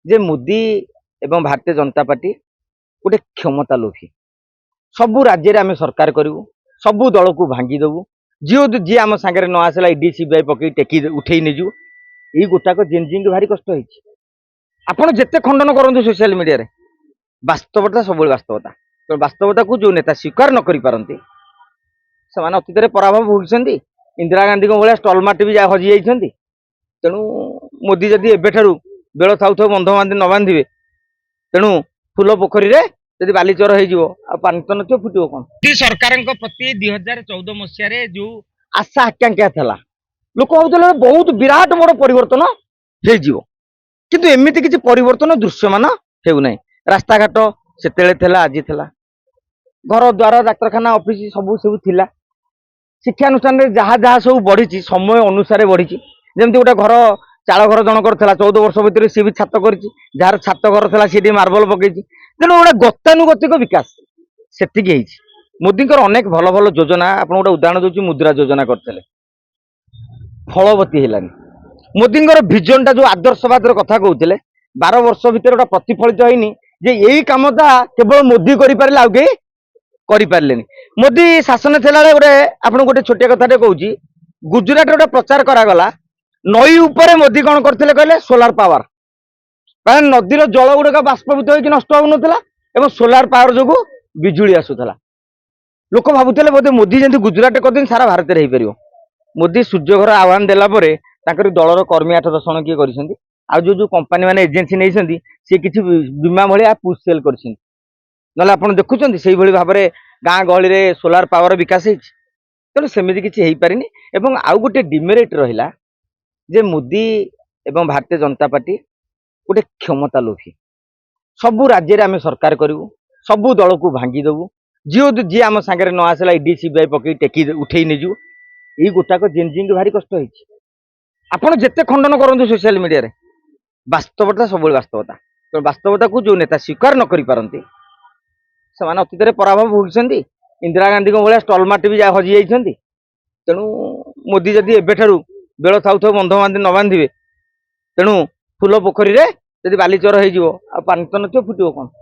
जे मोदी एवं भारतीय जनता पार्टी गोटे क्षमता लोभी सबू राज्य आम सरकार करूँ सबू दल को भांगी देवु जी आम सांगे न आसला ईडी सीबीआई पकई टेकी उठे नेजु यही गोटाक जेन भारी कष्ट होती आपण जिते खंडन करूँ सोशल मीडिया रे वास्तवता सब वास्तवता तो वास्तवता को जो नेता स्वीकार न करें से अतीत पराभव भोगी इंदिरा गांधी भाया स्टलमार्ट भी हजि जाती तेणु मोदी जदि एबेठारू बेल थाउ बंध बांधि न बांधे तेणु फूल पोखरी रे जदि बालीचर हो पानी तो नथियो फुटियो कौन सरकार प्रति 2014 मसीह जो आशा आकांक्षा था लोक भावुले बहुत विराट बड़ परिवर्तन हो किंतु एमती किसी परिवर्तन दृश्यमान होना रास्ता घाट से आज घर द्वार डाक्तखाना ऑफिस सब सब थिला शिक्षानुष्ठान जहाँ जहाँ सब बढ़ी समय अनुसार बढ़ी जमती गोटे घर चाल घर जनकर 14 वर्ष भितर सी भी छात कर जार छात घर था सी मार्बल पकई तेणु गोटे गतानुगतिक विकास से मोदी अनेक भल भल योजना आप गोटे उदाहरण दूसरी मुद्रा योजना करते फलवती है मोदी भिजन टा जो आदर्शवाद कथा कहते 12 वर्ष भितर गोटा प्रतिफलित होनी जे यही कामटा केवल मोदी करें आउ कई करें मोदी शासन थिला गोटे आपन गोटे छोटिया कथा कहूँ गुजरात गोटे प्रचार करागला नई उपरे मोदी कौन करते कहले सोलार पावर कारण नदीर जल गुड़िक बाष्पीत होकर नष्ट हो सोलार पावर जो बिजुली आसूला लोक भावुले बोधे मोदी जमी गुजरात कर सारा भारत में हो पार मोदी सूर्यघर आह्वान देलापर दलर कर्मी 8-10 जन किए कर जो कंपानी मैंने एजेन्सी नहीं सी किसी बीमा भाया पुश सेल कर ना आप देखुं से भाव में गाँ गहली में सोलार पावर विकास तेणु सेमती किसी हो पारे आउ गोटे डिमेरिट रहा जे मोदी एवं भारतीय जनता पार्टी गोटे क्षमता लोभी सबू राज्य आम सरकार करूँ सबू दल को भांगी देवु जी आम सांगे न आसला ईडी सीबीआई पकई टेकी उठे नेजु यही गोटाक जेन भारी कष्ट होती आपण जिते खंडन करूँ सोशल मीडिया रे वास्तवता सब वास्तवता तो वास्तवता को जो नेता स्वीकार न करें से अतीत पराभव भोगी इंदिरा गांधी भाया स्टलमार्ट भी हजि जाती तेणु मोदी जदि एबेठारू बेल थाउ बंध बांधि न बांधे तेणु फूल पोखरी रे जदि बालीचर हो पानी तो नथियो फुटियो कौन।